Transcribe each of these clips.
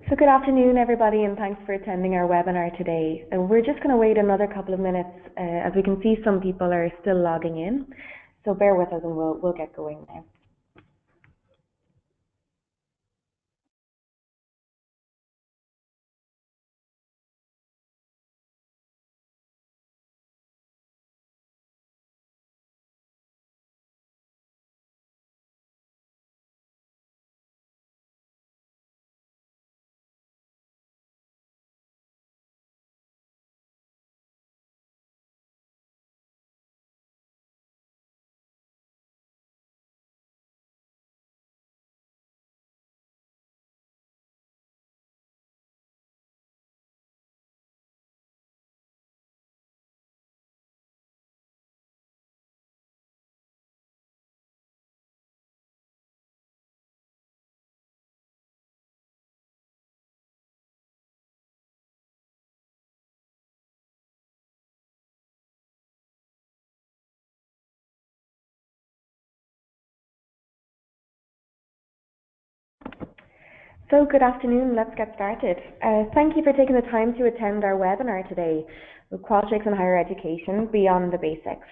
So good afternoon, everybody, and thanks for attending our webinar today. We're just going to wait another couple of minutes as we can see some people are still logging in. So bear with us and we'll get going now. So good afternoon, let's get started. Thank you for taking the time to attend our webinar today, Qualtrics and Higher Education Beyond the Basics.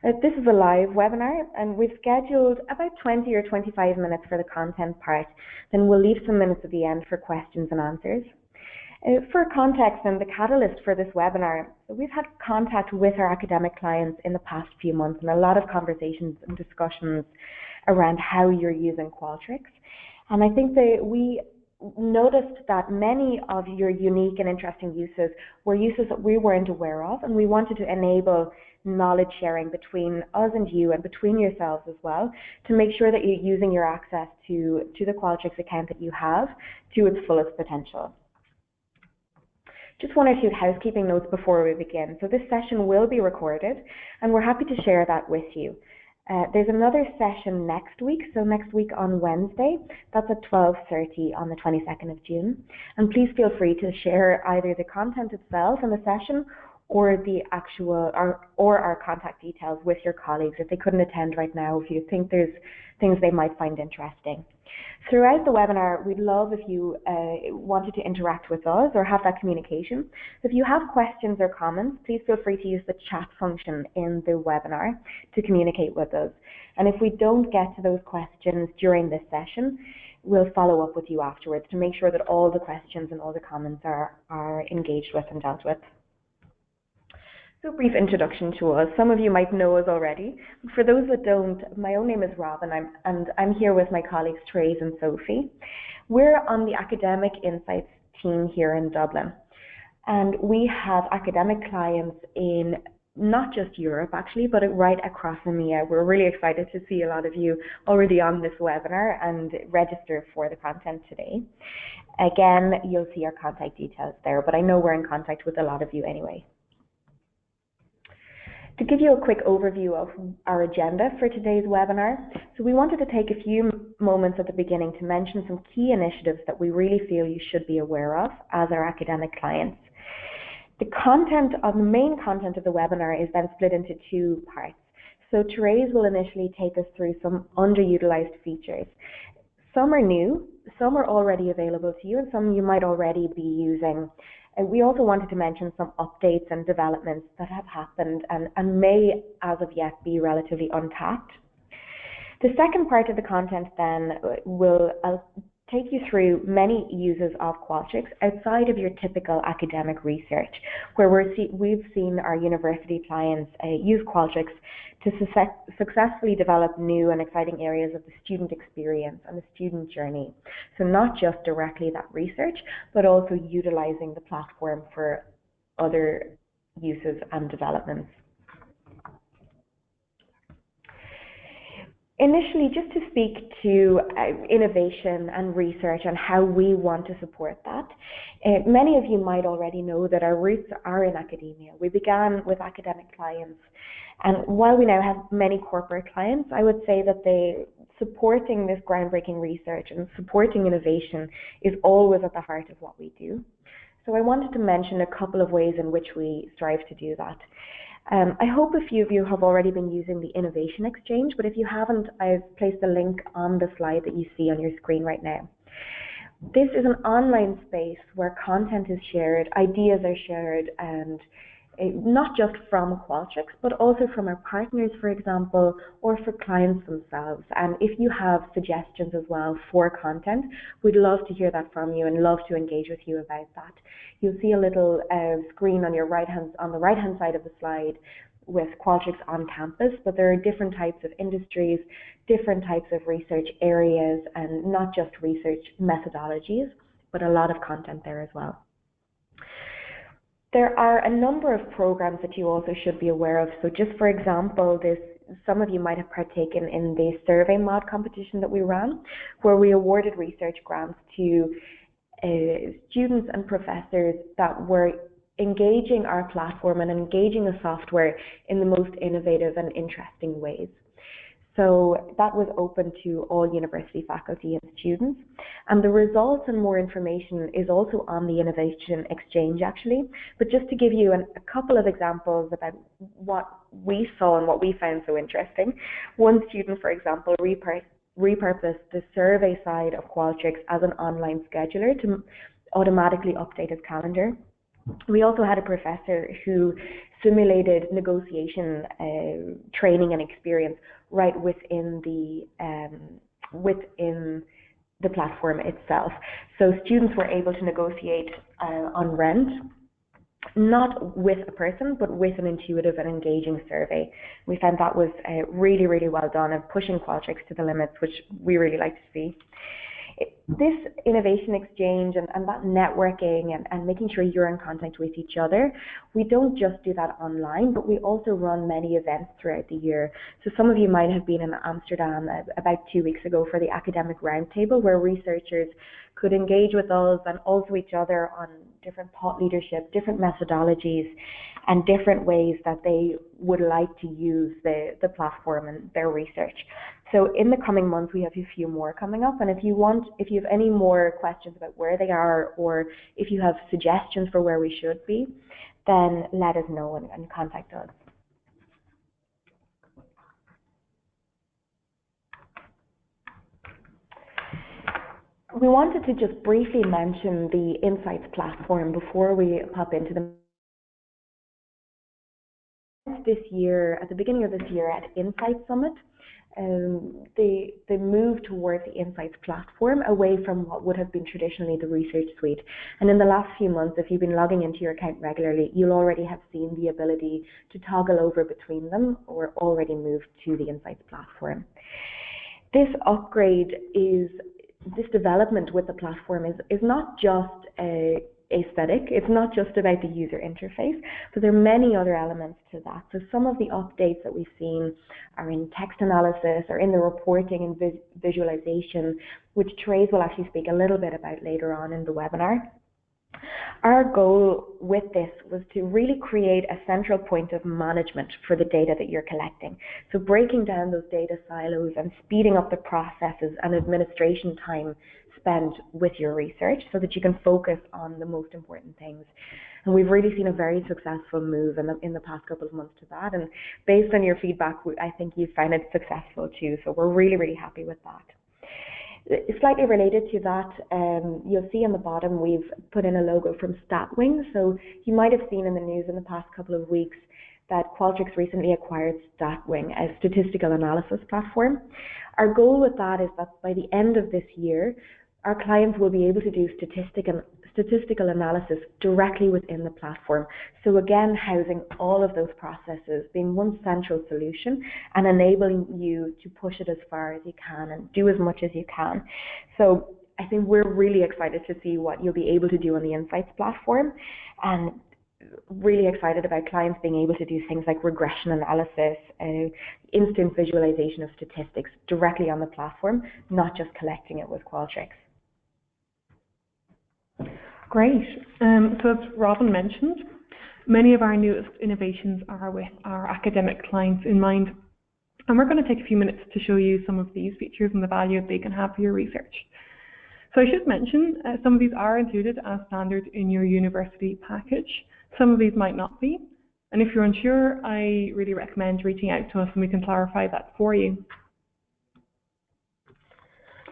This is a live webinar and we've scheduled about 20 or 25 minutes for the content part, then we'll leave some minutes at the end for questions and answers. For context and the catalyst for this webinar, we've had contact with our academic clients in the past few months and a lot of conversations and discussions around how you're using Qualtrics. And I think that we noticed that many of your unique and interesting uses were uses that we weren't aware of, and we wanted to enable knowledge sharing between us and you and between yourselves as well to make sure that you're using your access to the Qualtrics account that you have to its fullest potential. Just one or two housekeeping notes before we begin. So this session will be recorded and we're happy to share that with you. There's another session next week, so next week on Wednesday, that's at 12:30 on the 22nd of June. And please feel free to share either the content itself in the session or the actual, or our contact details with your colleagues if they couldn't attend right now, if you think there's things they might find interesting. Throughout the webinar, we'd love if you wanted to interact with us or have that communication. If you have questions or comments, please feel free to use the chat function in the webinar to communicate with us. And if we don't get to those questions during this session, we'll follow up with you afterwards to make sure that all the questions and all the comments are engaged with and dealt with. So a brief introduction to us. Some of you might know us already. For those that don't, my own name is Robin and I'm here with my colleagues Therese and Sophie. We're on the Academic Insights team here in Dublin. And we have academic clients in not just Europe actually, but right across EMEA. We're really excited to see a lot of you already on this webinar and register for the content today. Again, you'll see our contact details there, but I know we're in contact with a lot of you anyway. To give you a quick overview of our agenda for today's webinar, so we wanted to take a few moments at the beginning to mention some key initiatives that we really feel you should be aware of as our academic clients. The main content of the webinar is then split into two parts. So Therese will initially take us through some underutilized features. Some are new, some are already available to you, and some you might already be using. We also wanted to mention some updates and developments that have happened and may, as of yet, be relatively untapped. The second part of the content then will take you through many uses of Qualtrics outside of your typical academic research, where we've seen our university clients use Qualtrics to successfully develop new and exciting areas of the student experience and the student journey. So not just directly that research, but also utilizing the platform for other uses and developments. Initially, just to speak to innovation and research and how we want to support that, many of you might already know that our roots are in academia. We began with academic clients, and while we now have many corporate clients, I would say that supporting this groundbreaking research and supporting innovation is always at the heart of what we do. So I wanted to mention a couple of ways in which we strive to do that. I hope a few of you have already been using the Innovation Exchange, but if you haven't, I've placed a link on the slide that you see on your screen right now. This is an online space where content is shared, ideas are shared, and not just from Qualtrics, but also from our partners, for example, or for clients themselves. And if you have suggestions as well for content, we'd love to hear that from you and love to engage with you about that. You'll see a little screen on the right-hand side of the slide with Qualtrics on campus, but there are different types of industries, different types of research areas, and not just research methodologies, but a lot of content there as well. There are a number of programs that you also should be aware of. So just for example, some of you might have partaken in the survey mod competition that we ran, where we awarded research grants to students and professors that were engaging our platform and engaging the software in the most innovative and interesting ways. So that was open to all university faculty and students. And the results and more information is also on the Innovation Exchange, actually. But just to give you a couple of examples about what we saw and what we found so interesting. One student, for example, repurposed the survey side of Qualtrics as an online scheduler to automatically update his calendar. We also had a professor who simulated negotiation training and experience right within the platform itself. So students were able to negotiate on rent, not with a person, but with an intuitive and engaging survey. We found that was really, really well done and pushing Qualtrics to the limits, which we really like to see. This innovation exchange and that networking and making sure you're in contact with each other, we don't just do that online, but we also run many events throughout the year. So some of you might have been in Amsterdam about 2 weeks ago for the academic roundtable, where researchers could engage with us and also each other on different thought leadership, different methodologies, and different ways that they would like to use the platform and their research. So in the coming months, we have a few more coming up, and if you have any more questions about where they are, or if you have suggestions for where we should be, then let us know and contact us. We wanted to just briefly mention the Insights platform before we pop into the this year, at the beginning of this year at Insights Summit. They moved towards the Insights platform away from what would have been traditionally the Research Suite. And in the last few months, if you've been logging into your account regularly, you'll already have seen the ability to toggle over between them or already moved to the Insights platform. This upgrade this development with the platform is not just aesthetic, it's not just about the user interface, but there are many other elements to that. So some of the updates that we've seen are in text analysis or in the reporting and visualization, which Therese will actually speak a little bit about later on in the webinar. Our goal with this was to really create a central point of management for the data that you're collecting. So breaking down those data silos and speeding up the processes and administration time spent with your research so that you can focus on the most important things. And we've really seen a very successful move in the past couple of months to that. And based on your feedback, I think you found it successful too. So we're really, really happy with that. Slightly related to that, you'll see on the bottom we've put in a logo from StatWing. So you might have seen in the news in the past couple of weeks that Qualtrics recently acquired StatWing, a statistical analysis platform. Our goal with that is that by the end of this year, our clients will be able to do statistical analysis directly within the platform. So again, housing all of those processes, being one central solution and enabling you to push it as far as you can and do as much as you can. So I think we're really excited to see what you'll be able to do on the Insights platform, and really excited about clients being able to do things like regression analysis, instant visualization of statistics directly on the platform, not just collecting it with Qualtrics. Great. So as Robin mentioned, many of our newest innovations are with our academic clients in mind. And we're going to take a few minutes to show you some of these features and the value they can have for your research. So I should mention, some of these are included as standard in your university package. Some of these might not be. And if you're unsure, I really recommend reaching out to us and we can clarify that for you.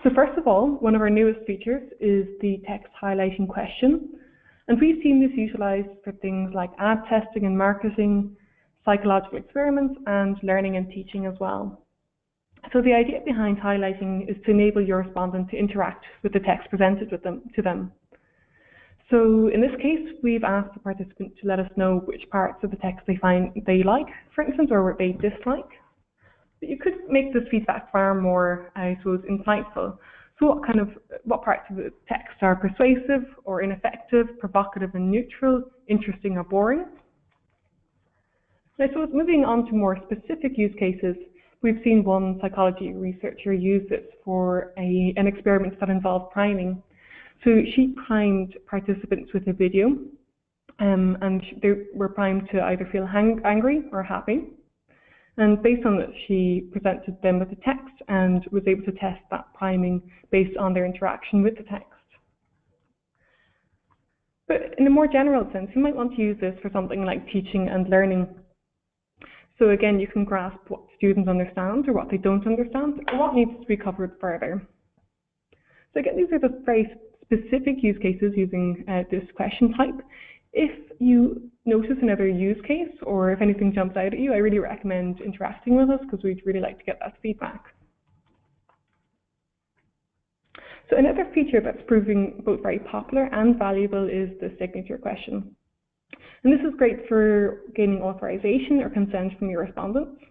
So first of all, one of our newest features is the text highlighting question. And we've seen this utilized for things like ad testing and marketing, psychological experiments, and learning and teaching as well. So the idea behind highlighting is to enable your respondent to interact with the text presented to them. So in this case, we've asked the participant to let us know which parts of the text they find they like, for instance, or what they dislike. But you could make this feedback far more, I suppose, insightful. So what parts of the text are persuasive or ineffective, provocative and neutral, interesting or boring? And I suppose moving on to more specific use cases, we've seen one psychology researcher use this for an experiment that involved priming. So she primed participants with a video, and they were primed to either feel angry or happy. And based on this, she presented them with the text and was able to test that priming based on their interaction with the text. But in a more general sense, you might want to use this for something like teaching and learning. So again, you can grasp what students understand or what they don't understand, or what needs to be covered further. So again, these are the very specific use cases using this question type. If you notice another use case, or if anything jumps out at you, I really recommend interacting with us because we'd really like to get that feedback. So another feature that's proving both very popular and valuable is the signature question. And this is great for gaining authorization or consent from your respondents.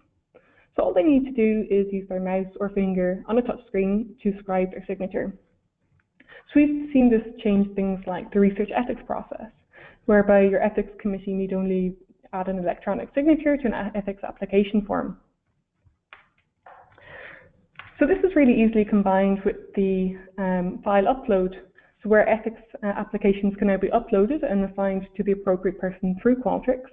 So all they need to do is use their mouse or finger on a touch screen to scribe their signature. So we've seen this change things like the research ethics process, whereby your ethics committee need only add an electronic signature to an ethics application form. So this is really easily combined with the file upload, so where ethics applications can now be uploaded and assigned to the appropriate person through Qualtrics.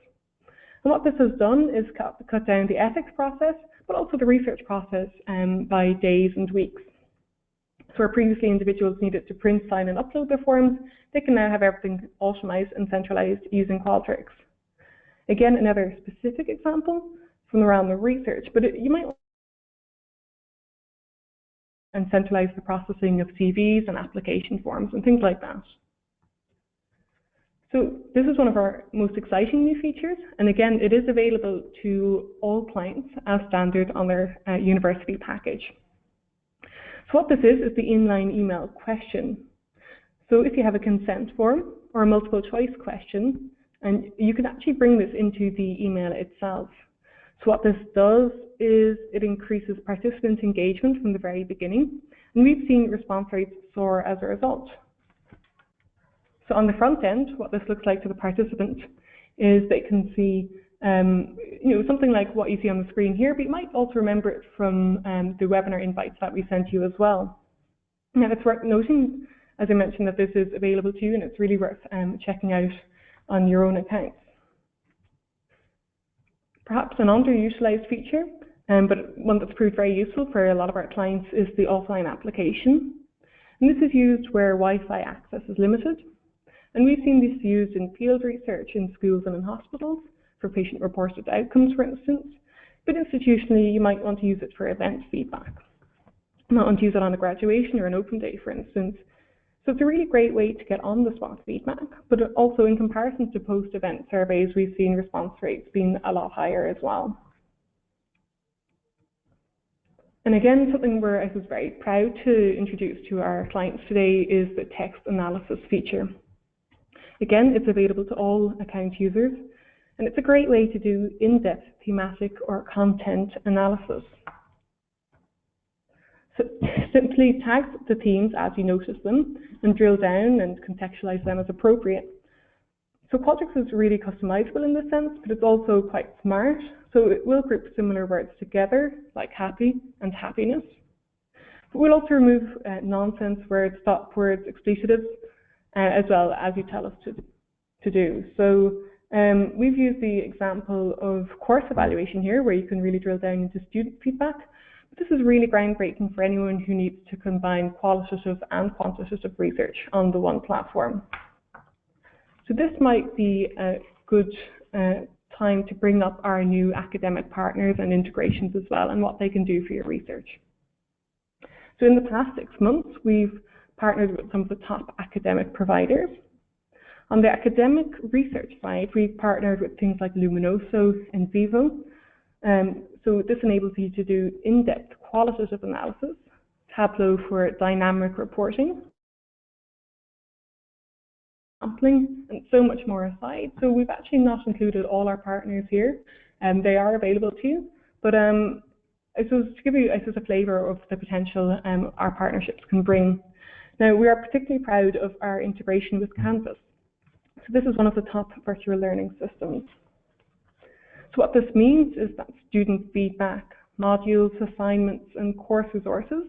And what this has done is cut down the ethics process, but also the research process by days and weeks. So where previously individuals needed to print, sign and upload their forms, they can now have everything automated and centralized using Qualtrics. Again, another specific example from around the research, but you might and centralize the processing of CVs and application forms and things like that. So this is one of our most exciting new features, and again, it is available to all clients as standard on their university package. So what this is the inline email question. So if you have a consent form or a multiple choice question, and you can actually bring this into the email itself. So what this does is it increases participant engagement from the very beginning, and we've seen response rates soar as a result. So on the front end, what this looks like to the participant is they can see something like what you see on the screen here, but you might also remember it from the webinar invites that we sent you as well. Now it's worth noting, as I mentioned, that this is available to you and it's really worth checking out on your own accounts. Perhaps an underutilized feature, but one that's proved very useful for a lot of our clients is the offline application. And this is used where Wi-Fi access is limited. And we've seen this used in field research in schools and in hospitals for patient-reported outcomes, for instance. But institutionally, you might want to use it for event feedback. You might want to use it on a graduation or an open day, for instance. So it's a really great way to get on-the-spot feedback, but also in comparison to post-event surveys, we've seen response rates being a lot higher as well. And again, something we're, I suppose, very proud to introduce to our clients today is the text analysis feature. Again, it's available to all account users, and it's a great way to do in-depth thematic or content analysis. So simply tag the themes as you notice them and drill down and contextualize them as appropriate. So Qualtrics is really customizable in this sense, but it's also quite smart. So it will group similar words together, like happy and happiness. But we'll also remove nonsense words, stop words, explicitives, as well as you tell us to do. So we've used the example of course evaluation here, where you can really drill down into student feedback. But this is really groundbreaking for anyone who needs to combine qualitative and quantitative research on the one platform. So this might be a good time to bring up our new academic partners and integrations as well, and what they can do for your research. So in the past 6 months, we've partnered with some of the top academic providers. On the academic research side, we've partnered with things like Luminoso and Vivo. So this enables you to do in-depth qualitative analysis, Tableau for dynamic reporting, sampling, and so much more aside. So we've actually not included all our partners here, and they are available to you. But I suppose to give you a flavour of the potential our partnerships can bring. Now, we are particularly proud of our integration with Canvas. So this is one of the top virtual learning systems. So what this means is that student feedback, modules, assignments, and course resources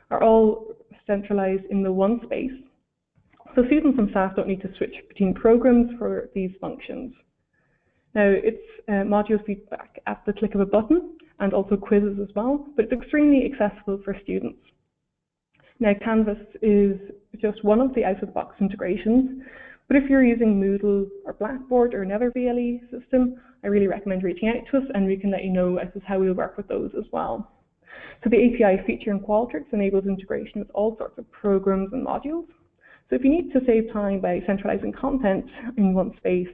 are all centralized in the one space. So students and staff don't need to switch between programs for these functions. Now, it's module feedback at the click of a button and also quizzes as well, but it's extremely accessible for students. Now, Canvas is just one of the out-of-the-box integrations, but if you're using Moodle or Blackboard or another VLE system, I really recommend reaching out to us and we can let you know as to how we'll work with those as well. So the API feature in Qualtrics enables integration with all sorts of programs and modules. So if you need to save time by centralizing content in one space,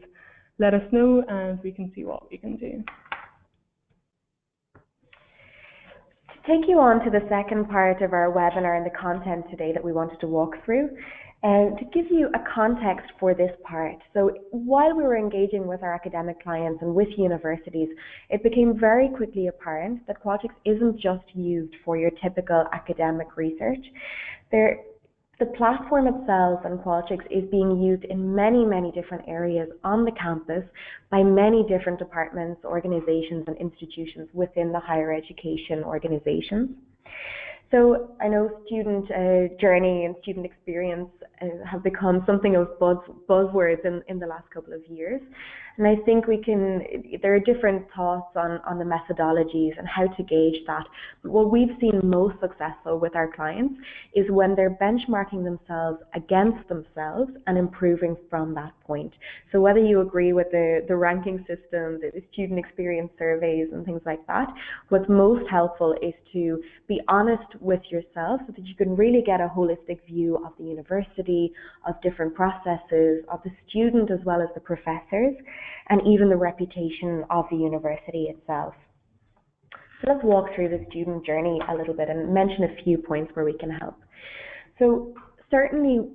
let us know and we can see what we can do. To take you on to the second part of our webinar and the content today that we wanted to walk through, to give you a context for this part. So while we were engaging with our academic clients and with universities, it became very quickly apparent that Qualtrics isn't just used for your typical academic research. The platform itself and Qualtrics is being used in many, many different areas on the campus by many different departments, organizations, and institutions within the higher education organizations. So I know student journey and student experience have become something of buzzwords in the last couple of years. And I think there are different thoughts on the methodologies and how to gauge that. But what we've seen most successful with our clients is when they're benchmarking themselves against themselves and improving from that point. So whether you agree with the ranking system, the student experience surveys and things like that, what's most helpful is to be honest with yourself so that you can really get a holistic view of the university, of different processes, of the student as well as the professors, and even the reputation of the university itself. So let's walk through the student journey a little bit and mention a few points where we can help. So certainly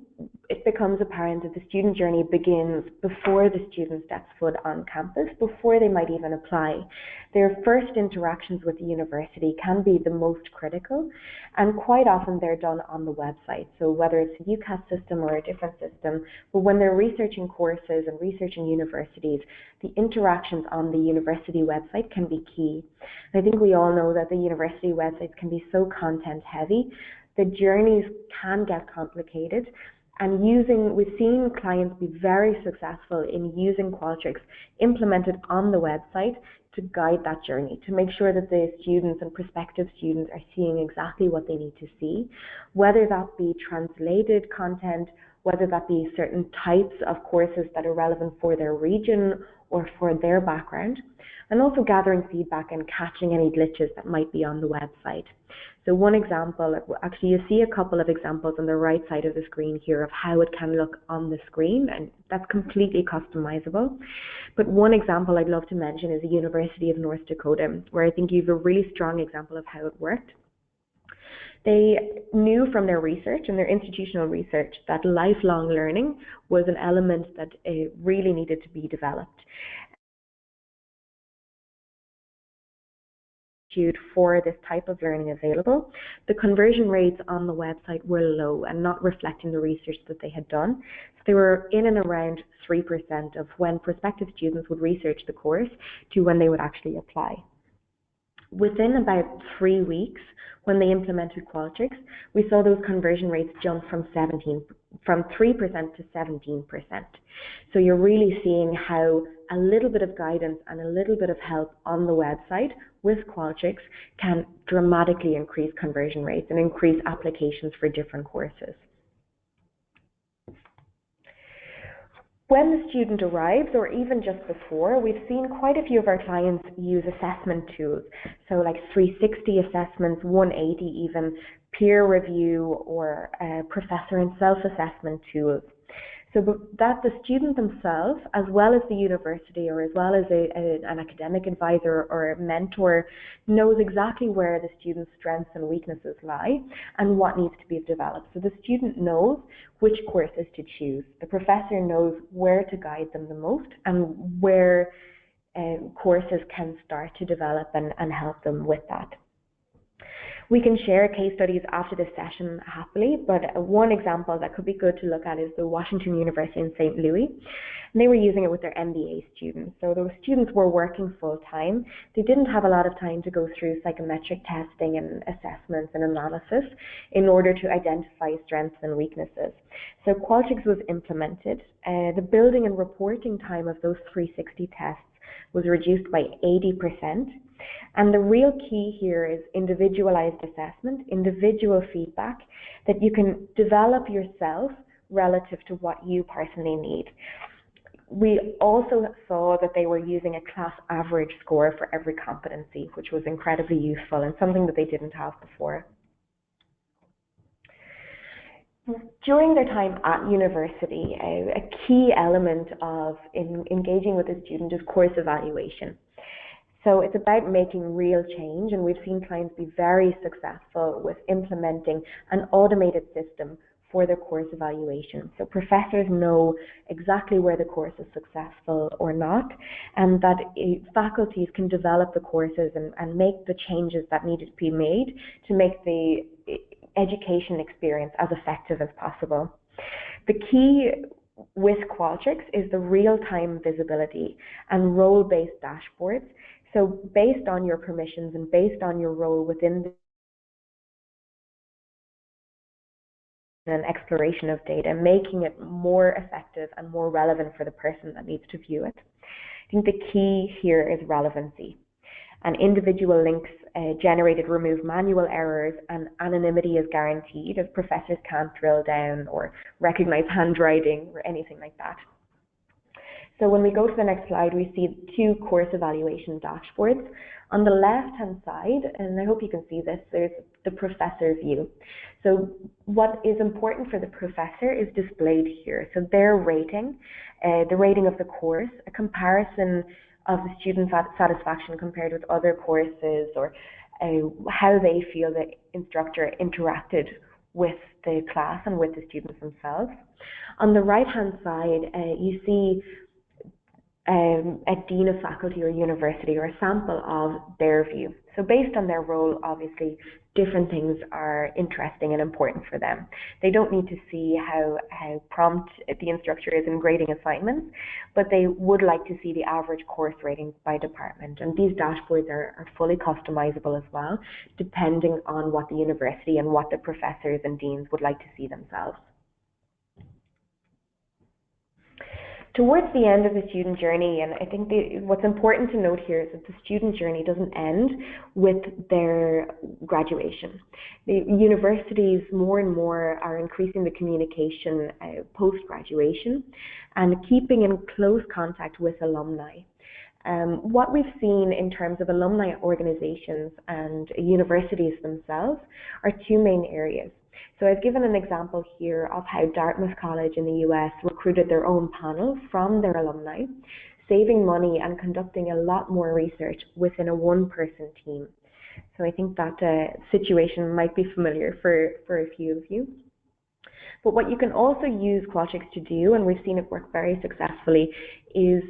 it becomes apparent that the student journey begins before the student steps foot on campus, before they might even apply. Their first interactions with the university can be the most critical, and quite often they're done on the website. So whether it's a UCAS system or a different system, but when they're researching courses and researching universities, the interactions on the university website can be key. And I think we all know that the university websites can be so content heavy. The journeys can get complicated, and we've seen clients be very successful in using Qualtrics implemented on the website to guide that journey, to make sure that the students and prospective students are seeing exactly what they need to see, whether that be translated content, whether that be certain types of courses that are relevant for their region or for their background, and also gathering feedback and catching any glitches that might be on the website. So one example, actually you see a couple of examples on the right side of the screen here of how it can look on the screen, and that's completely customizable. But one example I'd love to mention is the University of North Dakota, where I think you have a really strong example of how it worked. They knew from their research and their institutional research that lifelong learning was an element that really needed to be developed. For this type of learning available, the conversion rates on the website were low and not reflecting the research that they had done. So they were in and around 3% of when prospective students would research the course to when they would actually apply. Within about 3 weeks, when they implemented Qualtrics, we saw those conversion rates jump from 3% to 17%. So you're really seeing how a little bit of guidance and a little bit of help on the website with Qualtrics can dramatically increase conversion rates and increase applications for different courses. When the student arrives, or even just before, we've seen quite a few of our clients use assessment tools. So like 360 assessments, 180 even, peer review, or professor and self-assessment tools. So that the student themselves, as well as the university, or as well as an academic advisor or a mentor, knows exactly where the student's strengths and weaknesses lie and what needs to be developed. So the student knows which courses to choose. The professor knows where to guide them the most and where courses can start to develop and help them with that. We can share case studies after this session happily, but one example that could be good to look at is the Washington University in St. Louis. And they were using it with their MBA students. So those students were working full-time. They didn't have a lot of time to go through psychometric testing and assessments and analysis in order to identify strengths and weaknesses. So Qualtrics was implemented. The building and reporting time of those 360 tests was reduced by 80%. And the real key here is individualized assessment, individual feedback that you can develop yourself relative to what you personally need. We also saw that they were using a class average score for every competency, which was incredibly useful and something that they didn't have before. During their time at university, a key element of engaging with a student is course evaluation. So it's about making real change, and we've seen clients be very successful with implementing an automated system for their course evaluation. So professors know exactly where the course is successful or not, and that faculties can develop the courses and make the changes that needed to be made to make the education experience as effective as possible. The key with Qualtrics is the real-time visibility and role-based dashboards. So based on your permissions and based on your role within an exploration of data, making it more effective and more relevant for the person that needs to view it. I think the key here is relevancy. And individual links generated remove manual errors, and anonymity is guaranteed, as professors can't drill down or recognize handwriting or anything like that. So when we go to the next slide, we see two course evaluation dashboards. On the left-hand side, and I hope you can see this, there's the professor view. So what is important for the professor is displayed here. So their rating, the rating of the course, a comparison of the student satisfaction compared with other courses, or how they feel the instructor interacted with the class and with the students themselves. On the right-hand side, you see a dean of faculty or university, or a sample of their view. So based on their role, obviously, different things are interesting and important for them. They don't need to see how prompt the instructor is in grading assignments, but they would like to see the average course rating by department. And these dashboards are fully customizable as well, depending on what the university and what the professors and deans would like to see themselves. Towards the end of the student journey, and I think what's important to note here is that the student journey doesn't end with their graduation. The universities more and more are increasing the communication post-graduation and keeping in close contact with alumni. What we've seen in terms of alumni organizations and universities themselves are two main areas. So I've given an example here of how Dartmouth College in the US recruited their own panel from their alumni, saving money and conducting a lot more research within a one-person team. So I think that situation might be familiar for a few of you. But what you can also use Qualtrics to do, and we've seen it work very successfully, is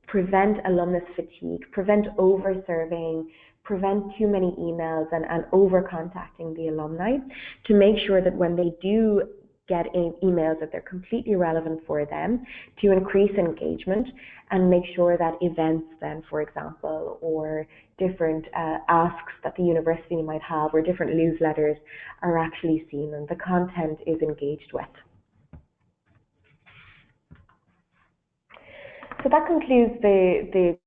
prevent alumnus fatigue, prevent over-surveying, prevent too many emails and over-contacting the alumni, to make sure that when they do get emails that they're completely relevant for them, to increase engagement and make sure that events then, for example, or different asks that the university might have, or different newsletters are actually seen and the content is engaged with. So that concludes the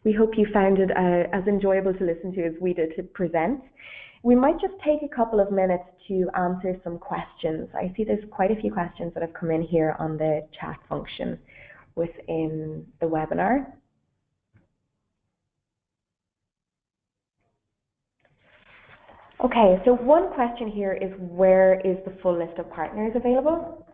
We hope you found it as enjoyable to listen to as we did to present. We might just take a couple of minutes to answer some questions. I see there's quite a few questions that have come in here on the chat function within the webinar. Okay, so one question here is, where is the full list of partners available?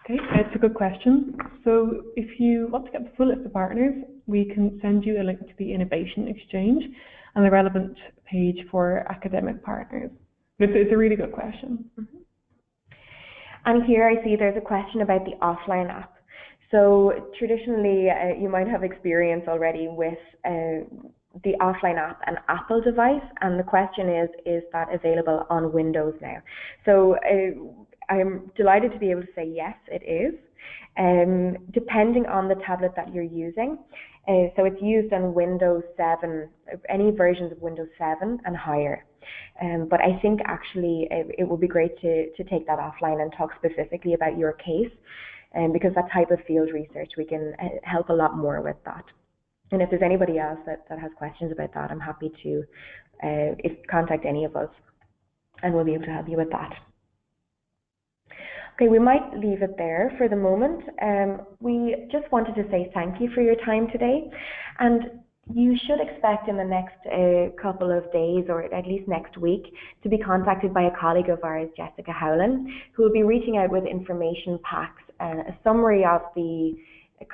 Okay, it's a good question. So if you want to get the full list of partners, we can send you a link to the Innovation Exchange and the relevant page for academic partners. It's a really good question. Mm-hmm. And here I see there's a question about the offline app. So traditionally, you might have experience already with the offline app, an Apple device, and the question is that available on Windows now? So I'm delighted to be able to say yes, it is, depending on the tablet that you're using. So it's used on Windows 7, any versions of Windows 7 and higher. But I think actually it would be great to take that offline and talk specifically about your case, because that type of field research, we can help a lot more with that. And if there's anybody else that has questions about that, I'm happy to contact any of us, and we'll be able to help you with that. Okay, we might leave it there for the moment. We just wanted to say thank you for your time today, and you should expect in the next couple of days, or at least next week, to be contacted by a colleague of ours, Jessica Howland, who will be reaching out with information packs and a summary of the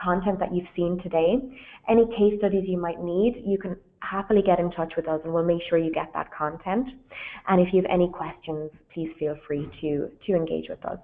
content that you've seen today. Any case studies you might need, you can happily get in touch with us and we'll make sure you get that content. And if you have any questions, please feel free to engage with us.